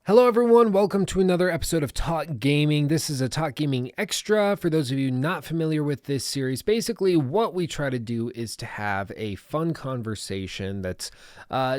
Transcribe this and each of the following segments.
Hello everyone, welcome to another episode of Talk Gaming. This is a Talk Gaming Extra. For those of you not familiar with this series, basically what we try to do is to have a fun conversation that's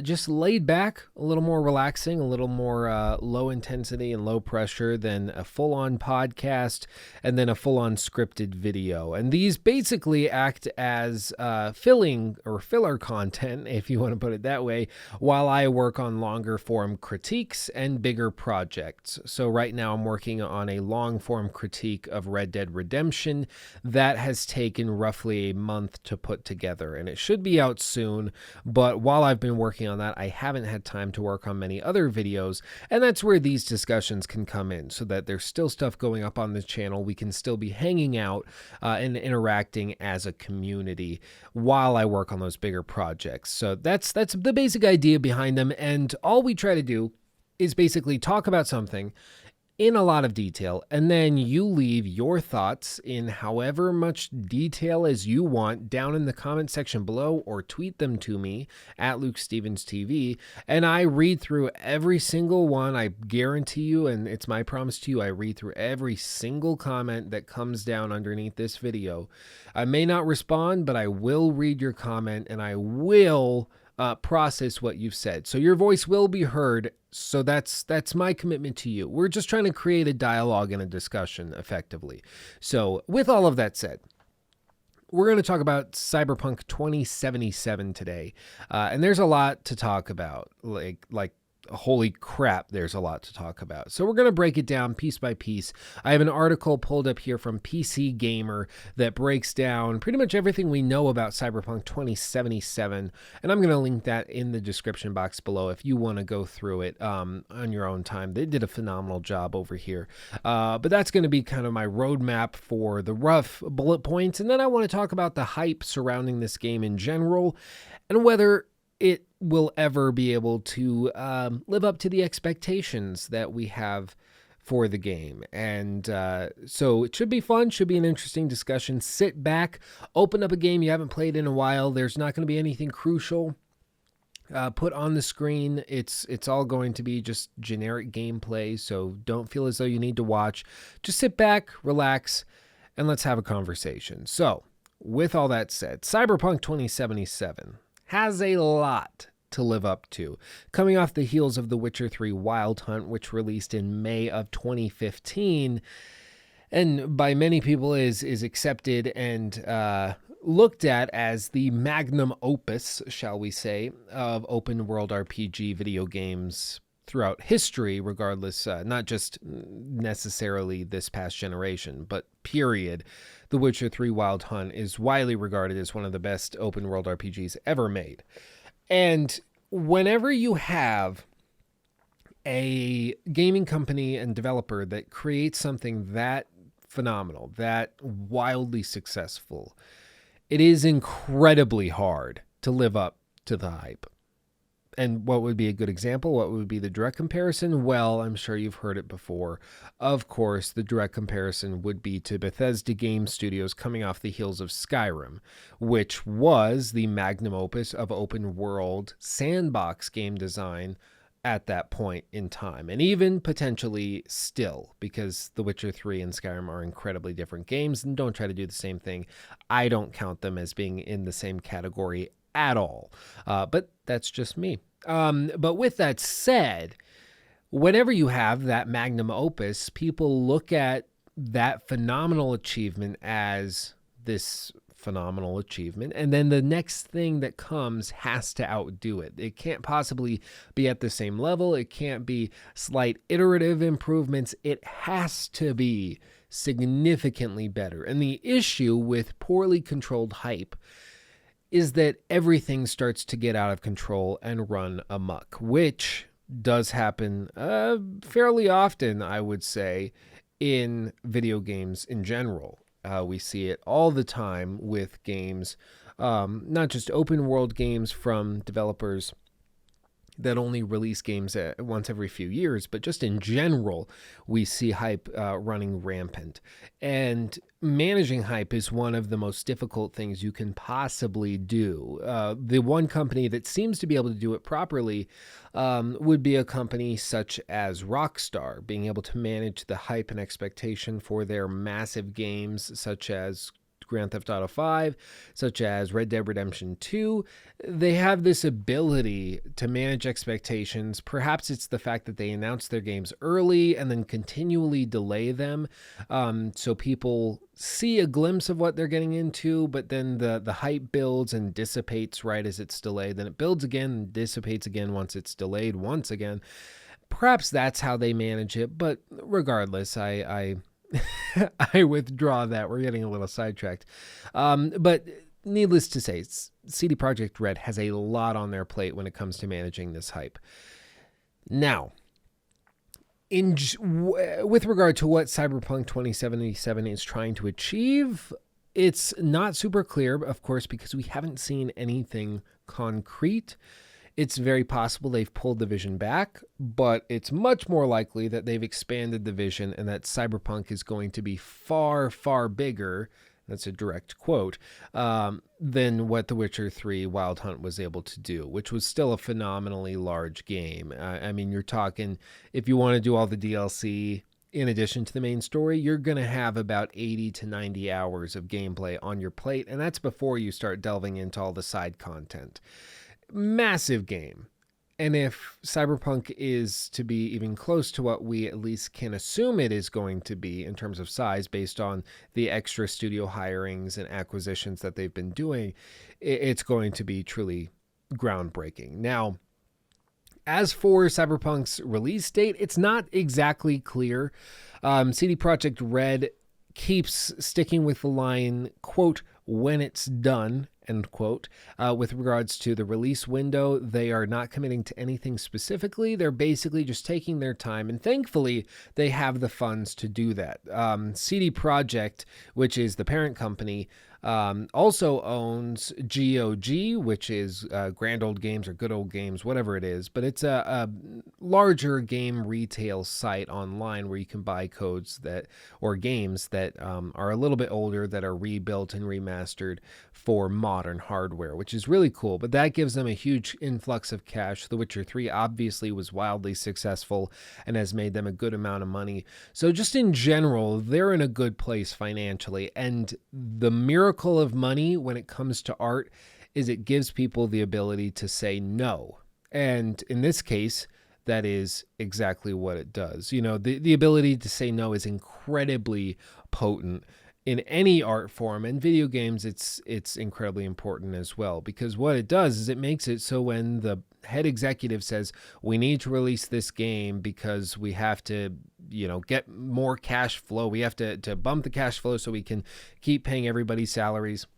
just laid back, a little more relaxing, a little more low intensity and low pressure than a full-on podcast and then a full-on scripted video. And these basically act as filling or filler content, if you want to put it that way, while I work on longer form critiques and bigger projects. So right now I'm working on a long form critique of Red Dead Redemption that has taken roughly a month to put together, and it should be out soon. But while I've been working on that, I haven't had time to work on many other videos, and that's where these discussions can come in, so that there's still stuff going up on the channel. We can still be hanging out and interacting as a community while I work on those bigger projects. So that's the basic idea behind them, and all we try to do is basically talk about something in a lot of detail, and then you leave your thoughts in however much detail as you want down in the comment section below, or tweet them to me at LukeStevensTV, and I read through every single one. I guarantee you, and it's my promise to you, I read through every single comment that comes down underneath this video. I may not respond, but I will read your comment, and I will process what you've said. So your voice will be heard. So that's my commitment to you. We're just trying to create a dialogue and a discussion effectively. So with all of that said, we're going to talk about Cyberpunk 2077 today. And there's a lot to talk about, like holy crap, there's a lot to talk about. So we're going to break it down piece by piece. I have an article pulled up here from PC Gamer that breaks down pretty much everything we know about Cyberpunk 2077, and I'm going to link that in the description box below if you want to go through it on your own time. They did a phenomenal job over here. But that's going to be kind of my roadmap for the rough bullet points, and then I want to talk about the hype surrounding this game in general and whether it will ever be able to live up to the expectations that we have for the game. And so it should be fun, should be an interesting discussion. Sit back, open up a game you haven't played in a while. There's not going to be anything crucial put on the screen. It's all going to be just generic gameplay, so don't feel as though you need to watch. Just sit back, relax, and let's have a conversation. So with all that said, Cyberpunk 2077 has a lot to live up to. Coming off the heels of The Witcher 3 Wild Hunt, which released in May of 2015, and by many people is accepted and looked at as the magnum opus, shall we say, of open world RPG video games throughout history, regardless, not just necessarily this past generation, but period. The Witcher 3 Wild Hunt is widely regarded as one of the best open world RPGs ever made. And whenever you have a gaming company and developer that creates something that phenomenal, that wildly successful, it is incredibly hard to live up to the hype. And what would be a good example? What would be the direct comparison? Well, I'm sure you've heard it before. Of course, the direct comparison would be to Bethesda Game Studios coming off the heels of Skyrim, which was the magnum opus of open world sandbox game design at that point in time, and even potentially still, because The Witcher 3 and Skyrim are incredibly different games, and don't try to do the same thing. I don't count them as being in the same category at all, but that's just me. But with that said, whenever you have that magnum opus, people look at that phenomenal achievement as this phenomenal achievement, and then the next thing that comes has to outdo it. It can't possibly be at the same level. It can't be slight iterative improvements. It has to be significantly better. And the issue with poorly controlled hype is that everything starts to get out of control and run amok, which does happen fairly often, I would say, in video games in general. We see it all the time with games, not just open world games from developers that only release games once every few years, but just in general, we see hype running rampant. And managing hype is one of the most difficult things you can possibly do. The one company that seems to be able to do it properly would be a company such as Rockstar, being able to manage the hype and expectation for their massive games such as Grand Theft Auto 5, such as Red Dead Redemption 2. They have this ability to manage expectations. Perhaps it's the fact that they announce their games early and then continually delay them, so people see a glimpse of what they're getting into, but then the hype builds and dissipates right as it's delayed. Then it builds again and dissipates again once it's delayed once again. Perhaps that's how they manage it, but regardless, I I withdraw that. We're getting a little sidetracked. But needless to say, CD Projekt Red has a lot on their plate when it comes to managing this hype. Now, with regard to what Cyberpunk 2077 is trying to achieve, it's not super clear, of course, because we haven't seen anything concrete. It's very possible they've pulled the vision back, but it's much more likely that they've expanded the vision and that Cyberpunk is going to be far, far bigger, that's a direct quote, than what The Witcher 3 Wild Hunt was able to do, which was still a phenomenally large game. I mean, you're talking, if you want to do all the DLC in addition to the main story, you're going to have about 80 to 90 hours of gameplay on your plate, and that's before you start delving into all the side content. Massive game. And if Cyberpunk is to be even close to what we at least can assume it is going to be in terms of size based on the extra studio hirings and acquisitions that they've been doing, it's going to be truly groundbreaking. Now, as for Cyberpunk's release date, it's not exactly clear. CD Projekt Red keeps sticking with the line, quote, when it's done, end quote. With regards to the release window, they are not committing to anything specifically. They're basically just taking their time, and thankfully, they have the funds to do that. CD Projekt, which is the parent company, also owns GOG, which is Grand Old Games or Good Old Games, whatever it is. But it's a larger game retail site online where you can buy codes or games that are a little bit older that are rebuilt and remastered for modern hardware, which is really cool. But that gives them a huge influx of cash. The Witcher 3 obviously was wildly successful and has made them a good amount of money. So just in general, they're in a good place financially. And the miracle of money when it comes to art is it gives people the ability to say no. And in this case, that is exactly what it does. You know, the ability to say no is incredibly potent in any art form, and video games, it's incredibly important as well, because what it does is it makes it so when the head executive says, we need to release this game because we have to, get more cash flow, we have to bump the cash flow so we can keep paying everybody's salaries,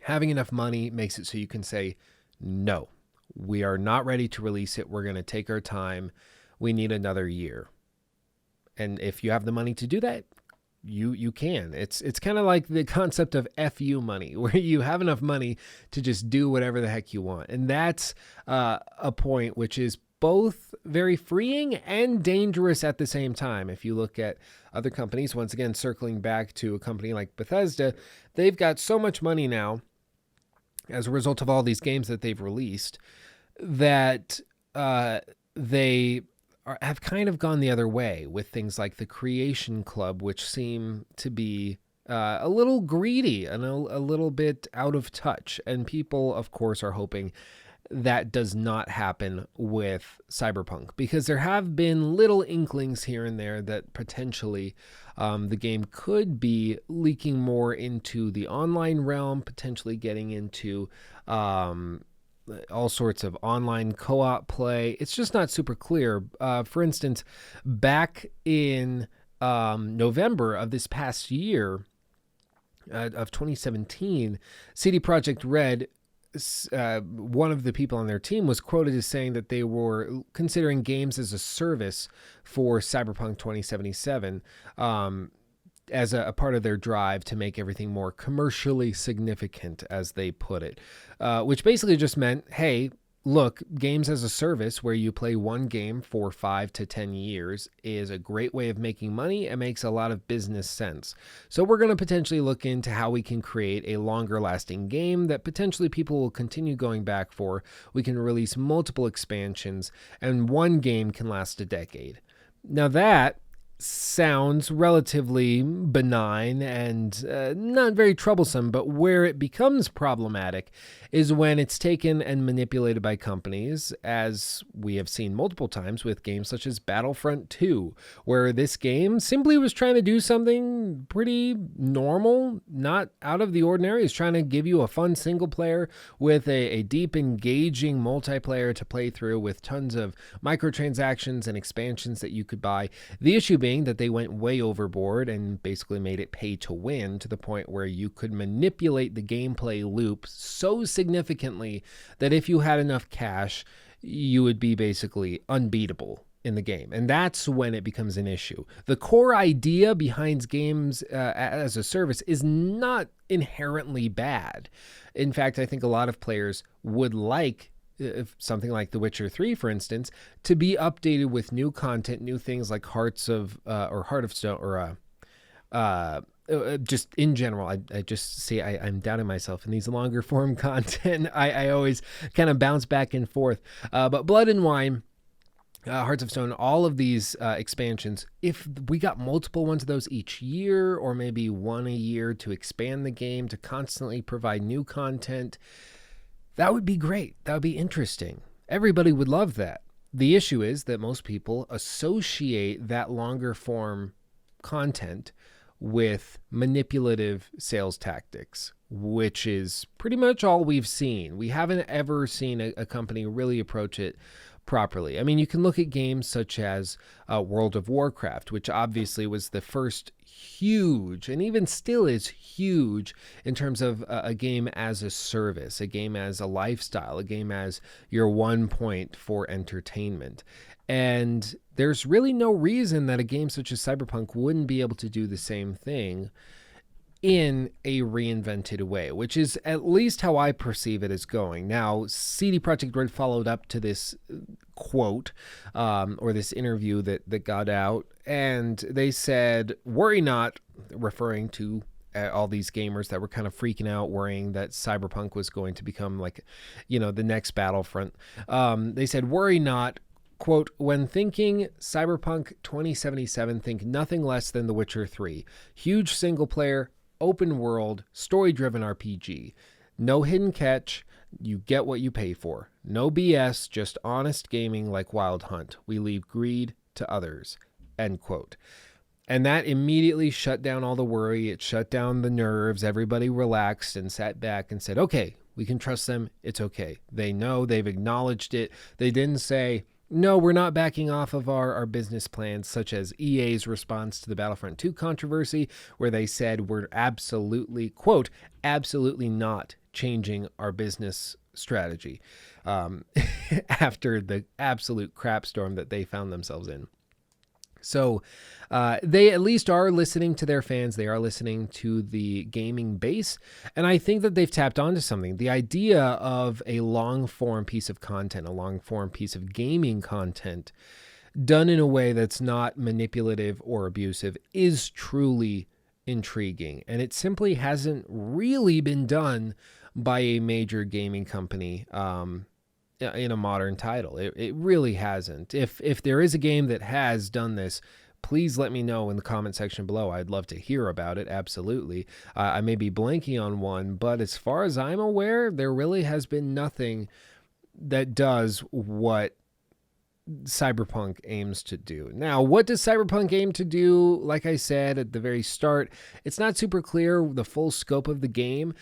having enough money makes it so you can say, no, we are not ready to release it. We're going to take our time. We need another year. And if you have the money to do that, you can. It's kind of like the concept of FU money, where you have enough money to just do whatever the heck you want. And that's a point which is both very freeing and dangerous at the same time. If you look at other companies, once again, circling back to a company like Bethesda, they've got so much money now as a result of all these games that they've released that they have kind of gone the other way with things like the Creation Club, which seem to be a little greedy and a little bit out of touch. And people, of course, are hoping that does not happen with Cyberpunk, because there have been little inklings here and there that potentially the game could be leaking more into the online realm, potentially getting into all sorts of online co-op play. It's just not super clear. For instance, back in November of this past year, of 2017, CD Projekt Red, one of the people on their team was quoted as saying that they were considering games as a service for Cyberpunk 2077 as a part of their drive to make everything more commercially significant, as they put it, which basically just meant, hey, look, games as a service where you play one game for 5 to 10 years is a great way of making money. It makes a lot of business sense. So we're going to potentially look into how we can create a longer lasting game that potentially people will continue going back for. We can release multiple expansions, and one game can last a decade. Now that sounds relatively benign and not very troublesome, but where it becomes problematic is when it's taken and manipulated by companies, as we have seen multiple times with games such as Battlefront 2, where this game simply was trying to do something pretty normal, not out of the ordinary. It's trying to give you a fun single player with a deep, engaging multiplayer to play through with tons of microtransactions and expansions that you could buy. The issue being that they went way overboard and basically made it pay to win to the point where you could manipulate the gameplay loop so significantly that if you had enough cash, you would be basically unbeatable in the game. And that's when it becomes an issue. The core idea behind games as a service is not inherently bad. In fact, I think a lot of players would like something like The Witcher 3, for instance, to be updated with new content, new things like Heart of Stone, or just in general. I just see I'm doubting myself in these longer form content. I always kind of bounce back and forth. But Blood and Wine, Hearts of Stone, all of these expansions, if we got multiple ones of those each year, or maybe one a year to expand the game, to constantly provide new content, that would be great. That would be interesting. Everybody would love that. The issue is that most people associate that longer form content with manipulative sales tactics, which is pretty much all we've seen. We haven't ever seen a company really approach it properly. I mean, you can look at games such as World of Warcraft, which obviously was the first huge, and even still is huge, in terms of a game as a service, a game as a lifestyle, a game as your one point for entertainment. And there's really no reason that a game such as Cyberpunk wouldn't be able to do the same thing in a reinvented way, which is at least how I perceive it as going. Now, CD Projekt Red followed up to this quote, or this interview that got out, and they said, "Worry not," referring to all these gamers that were kind of freaking out, worrying that Cyberpunk was going to become like, the next Battlefront. They said, "Worry not. Quote, when thinking Cyberpunk 2077, think nothing less than The Witcher 3. Huge single player, open world, story-driven RPG. No hidden catch. You get what you pay for. No BS, just honest gaming like Wild Hunt. We leave greed to others." End quote. And that immediately shut down all the worry. It shut down the nerves. Everybody relaxed and sat back and said, okay, we can trust them. It's okay. They know. They've acknowledged it. They didn't say, no, we're not backing off of our business plans, such as EA's response to the Battlefront 2 controversy, where they said we're absolutely, quote, absolutely not changing our business strategy after the absolute crap storm that they found themselves in. So they at least are listening to their fans. They are listening to the gaming base. And I think that they've tapped onto something. The idea of a long form piece of content, a long form piece of gaming content done in a way that's not manipulative or abusive is truly intriguing. And it simply hasn't really been done by a major gaming company in a modern title. It really hasn't. If there is a game that has done this, please let me know in the comment section below. I'd love to hear about it. Absolutely. I may be blanking on one, but as far as I'm aware, there really has been nothing that does what Cyberpunk aims to do. Now, what does Cyberpunk aim to do? Like I said at the very start, it's not super clear the full scope of the game,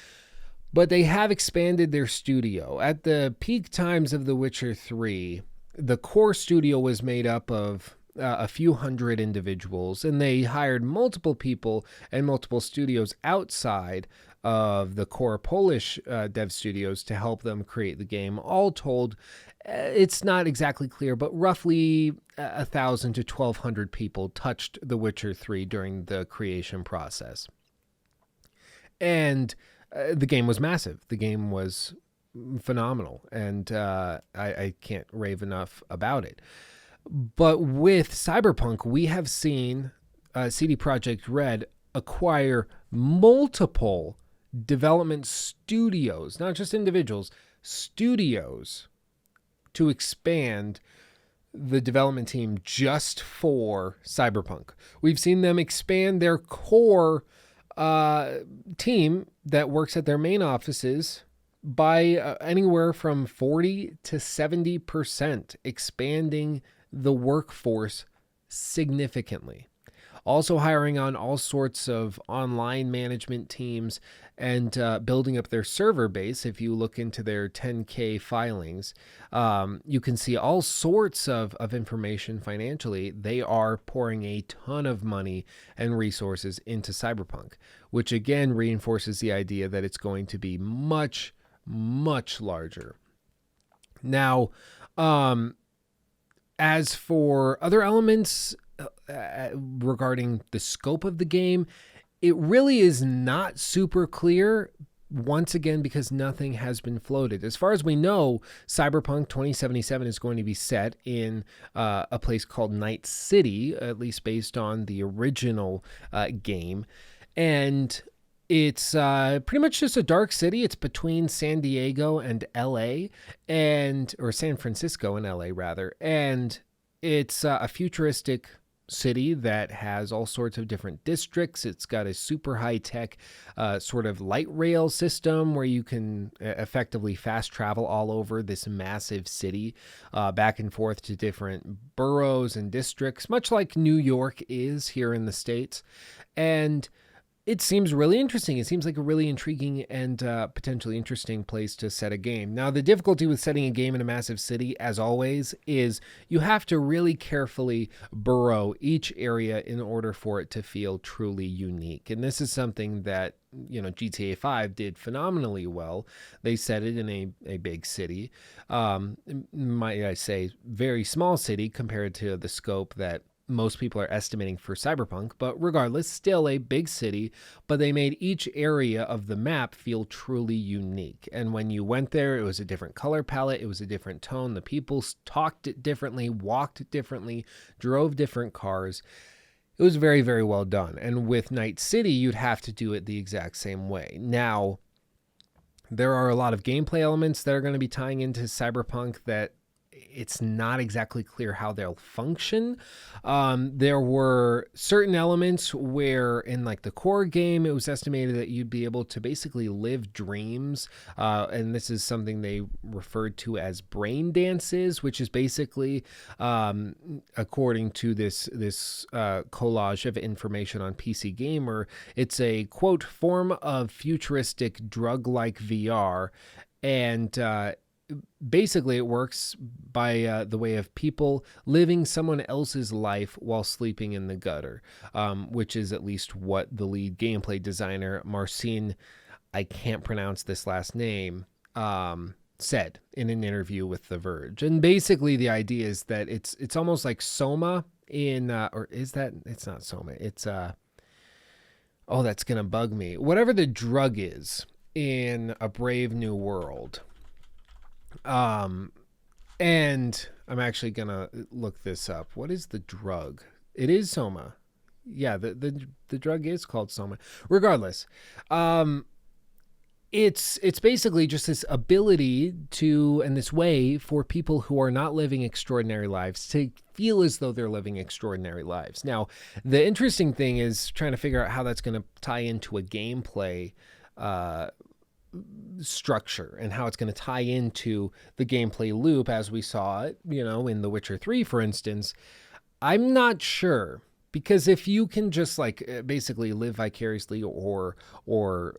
but they have expanded their studio. At the peak times of The Witcher 3, the core studio was made up of a few hundred individuals, and they hired multiple people and multiple studios outside of the core Polish dev studios to help them create the game. All told, it's not exactly clear, but roughly 1,000 to 1,200 people touched The Witcher 3 during the creation process. And the game was massive. The game was phenomenal, and I can't rave enough about it. But with Cyberpunk, we have seen CD Projekt Red acquire multiple development studios, not just individuals, studios, to expand the development team just for Cyberpunk. We've seen them expand their core team that works at their main offices by anywhere from 40 to 70%, expanding the workforce significantly. Also hiring on all sorts of online management teams and building up their server base. If you look into their 10K filings, you can see all sorts of information financially. They are pouring a ton of money and resources into Cyberpunk, which again reinforces the idea that it's going to be much, much larger. Now, as for other elements regarding the scope of the game, it really is not super clear, once again, because nothing has been floated. As far as we know, Cyberpunk 2077 is going to be set in a place called Night City, at least based on the original game. And it's pretty much just a dark city. It's between San Diego and LA, or San Francisco and LA rather. And it's a futuristic city that has all sorts of different districts. It's got a super high-tech sort of light rail system where you can effectively fast travel all over this massive city, back and forth to different boroughs and districts, much like New York is here in the States. And it seems really interesting. It seems like a really intriguing and potentially interesting place to set a game. Now, the difficulty with setting a game in a massive city, as always, is you have to really carefully burrow each area in order for it to feel truly unique. And this is something that, GTA 5 did phenomenally well. They set it in a big city. Might I say, very small city compared to the scope that most people are estimating for Cyberpunk, but regardless, still a big city, but they made each area of the map feel truly unique. And when you went there, it was a different color palette, it was a different tone, the people talked differently, walked differently, drove different cars. It was very, very well done. And with Night City, you'd have to do it the exact same way. Now, there are a lot of gameplay elements that are going to be tying into Cyberpunk that it's not exactly clear how they'll function. There were certain elements where in like the core game, it was estimated that you'd be able to basically live dreams. And this is something they referred to as brain dances, which is basically, according to this collage of information on PC Gamer, it's a quote form of futuristic drug-like VR. And, basically, it works by the way of people living someone else's life while sleeping in the gutter, which is at least what the lead gameplay designer, Marcin, I can't pronounce this last name, said in an interview with The Verge. And basically, the idea is that it's almost like Soma in, or is that, it's not Soma, it's, oh, that's going to bug me. Whatever the drug is in A Brave New World. And I'm actually gonna look this up. What is the drug? It is Soma. Yeah, the drug is called Soma. Regardless, it's basically just this ability to, and this way for people who are not living extraordinary lives to feel as though they're living extraordinary lives. Now, the interesting thing is trying to figure out how that's going to tie into a gameplay structure and how it's going to tie into the gameplay loop as we saw it, in The Witcher 3, for instance. I'm not sure, because if you can just like basically live vicariously or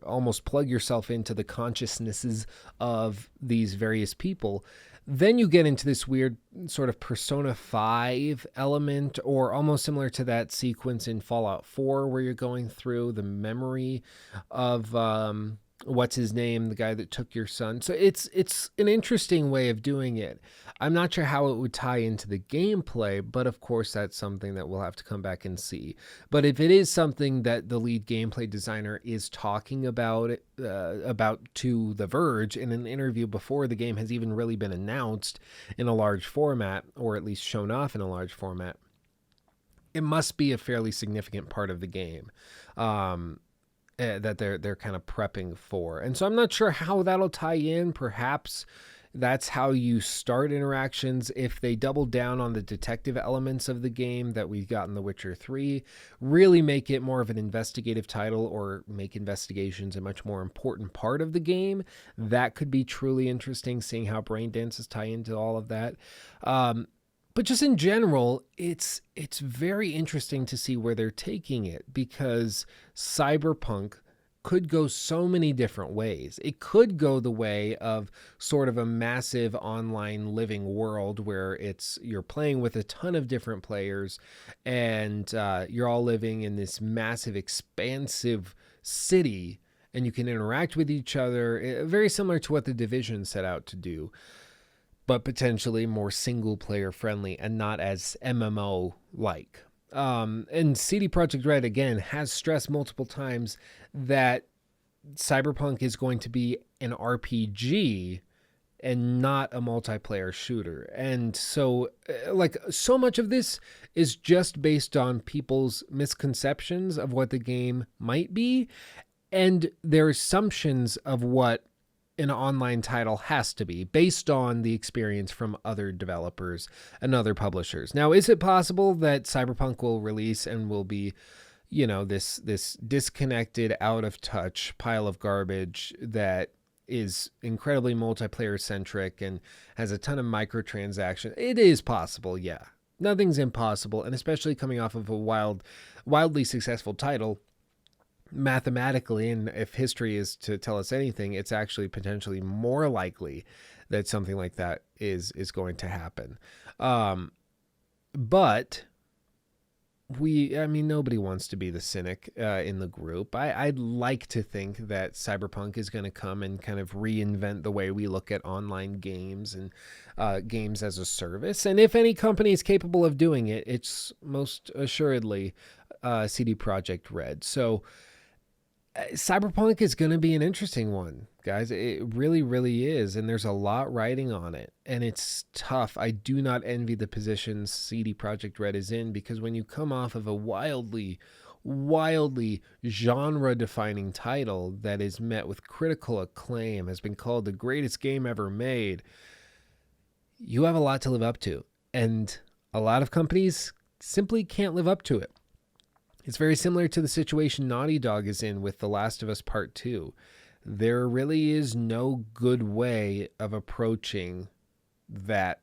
almost plug yourself into the consciousnesses of these various people, then you get into this weird sort of Persona 5 element, or almost similar to that sequence in Fallout 4 where you're going through the memory of what's his name, the guy that took your son. So it's an interesting way of doing it. I'm not sure how it would tie into the gameplay, but of course that's something that we'll have to come back and see. But if it is something that the lead gameplay designer is talking about to The Verge in an interview before the game has even really been announced in a large format, or at least shown off in a large format, it must be a fairly significant part of the game. That they're kind of prepping for. And so I'm not sure how that'll tie in. Perhaps that's how you start interactions. If they double down on the detective elements of the game that we've got in The Witcher 3, really make it more of an investigative title, or make investigations a much more important part of the game, that could be truly interesting, seeing how brain dances tie into all of that. But just in general, it's very interesting to see where they're taking it, because Cyberpunk could go so many different ways. It could go the way of sort of a massive online living world where you're playing with a ton of different players, and you're all living in this massive, expansive city, and you can interact with each other, very similar to what The Division set out to do, but potentially more single player friendly and not as MMO like. And CD Projekt Red, again, has stressed multiple times that Cyberpunk is going to be an RPG and not a multiplayer shooter. And so, so much of this is just based on people's misconceptions of what the game might be, and their assumptions of what an online title has to be, based on the experience from other developers and other publishers. Now, is it possible that Cyberpunk will release and will be, this disconnected, out of touch pile of garbage that is incredibly multiplayer centric and has a ton of microtransactions? It is possible, yeah. Nothing's impossible, and especially coming off of a wildly successful title. Mathematically, and if history is to tell us anything, it's actually potentially more likely that something like that is going to happen. But nobody wants to be the cynic in the group. I'd like to think that Cyberpunk is going to come and kind of reinvent the way we look at online games and games as a service. And if any company is capable of doing it, it's most assuredly CD Projekt Red. So Cyberpunk is going to be an interesting one, guys. It really, really is. And there's a lot riding on it. And it's tough. I do not envy the position CD Projekt Red is in, because when you come off of a wildly genre-defining title that is met with critical acclaim, has been called the greatest game ever made, you have a lot to live up to. And a lot of companies simply can't live up to it. It's very similar to the situation Naughty Dog is in with The Last of Us Part 2. There really is no good way of approaching that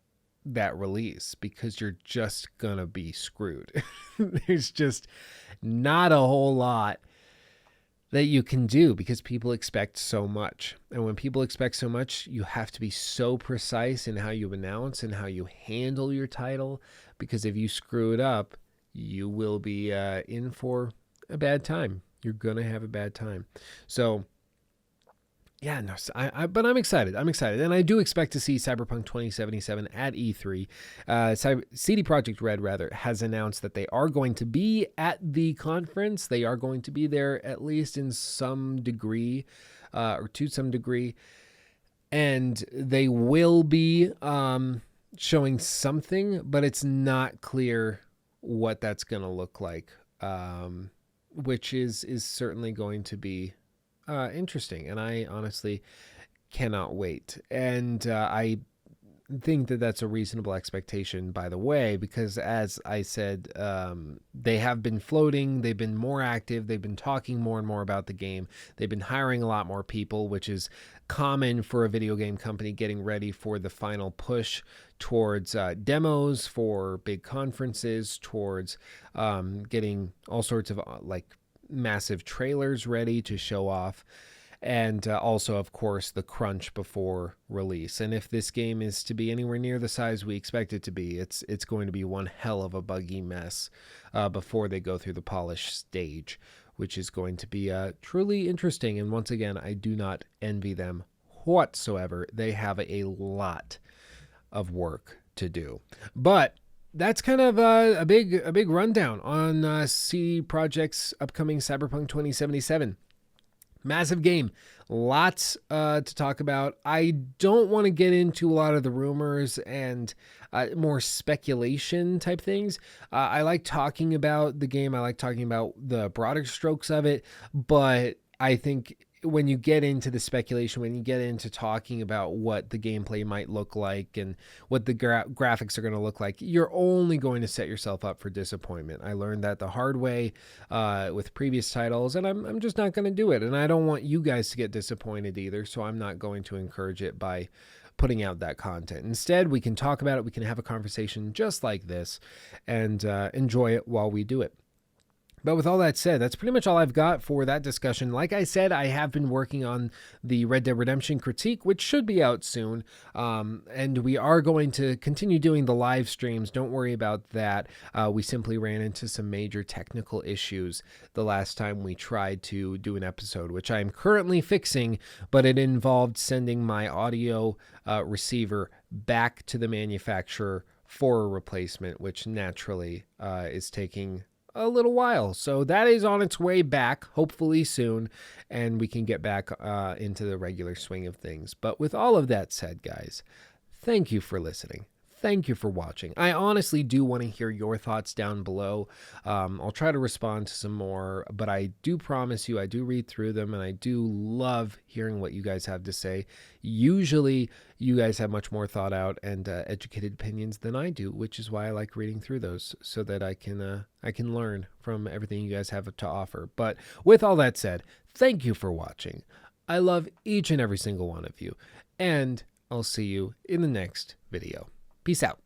release, because you're just gonna be screwed. There's just not a whole lot that you can do, because people expect so much. And when people expect so much, you have to be so precise in how you announce and how you handle your title, because if you screw it up, you will be in for a bad time. You're going to have a bad time. So, yeah, no, but I'm excited. And I do expect to see Cyberpunk 2077 at E3. CD Projekt Red, has announced that they are going to be at the conference. They are going to be there, at least in some degree, or to some degree. And they will be showing something, but it's not clear what that's going to look like, which is certainly going to be interesting. And I honestly cannot wait. And I think that that's a reasonable expectation, by the way, because as I said, they have been floating, they've been more active, they've been talking more and more about the game, they've been hiring a lot more people, which is common for a video game company getting ready for the final push towards demos for big conferences, towards getting all sorts of massive trailers ready to show off. And also, of course, the crunch before release. And if this game is to be anywhere near the size we expect it to be, it's going to be one hell of a buggy mess before they go through the polish stage, which is going to be truly interesting. And once again, I do not envy them whatsoever. They have a lot of work to do. But that's kind of a big rundown on CD Projekt's upcoming Cyberpunk 2077. Massive game, lots to talk about. I don't want to get into a lot of the rumors and more speculation type things. I like talking about the game. I like talking about the broader strokes of it, but I think when you get into the speculation, when you get into talking about what the gameplay might look like and what the graphics are going to look like, you're only going to set yourself up for disappointment. I learned that the hard way with previous titles, and I'm just not going to do it. And I don't want you guys to get disappointed either, so I'm not going to encourage it by putting out that content. Instead, we can talk about it. We can have a conversation just like this and enjoy it while we do it. But with all that said, that's pretty much all I've got for that discussion. Like I said, I have been working on the Red Dead Redemption critique, which should be out soon. And we are going to continue doing the live streams. Don't worry about that. We simply ran into some major technical issues the last time we tried to do an episode, which I'm currently fixing, but it involved sending my audio receiver back to the manufacturer for a replacement, which naturally is taking a little while. So that is on its way back, hopefully soon, and we can get back into the regular swing of things. But with all of that said, guys, thank you for listening. Thank you for watching. I honestly do want to hear your thoughts down below. I'll try to respond to some more, but I do promise you I do read through them, and I do love hearing what you guys have to say. Usually, you guys have much more thought out and educated opinions than I do, which is why I like reading through those so that I can learn from everything you guys have to offer. But with all that said, thank you for watching. I love each and every single one of you, and I'll see you in the next video. Peace out.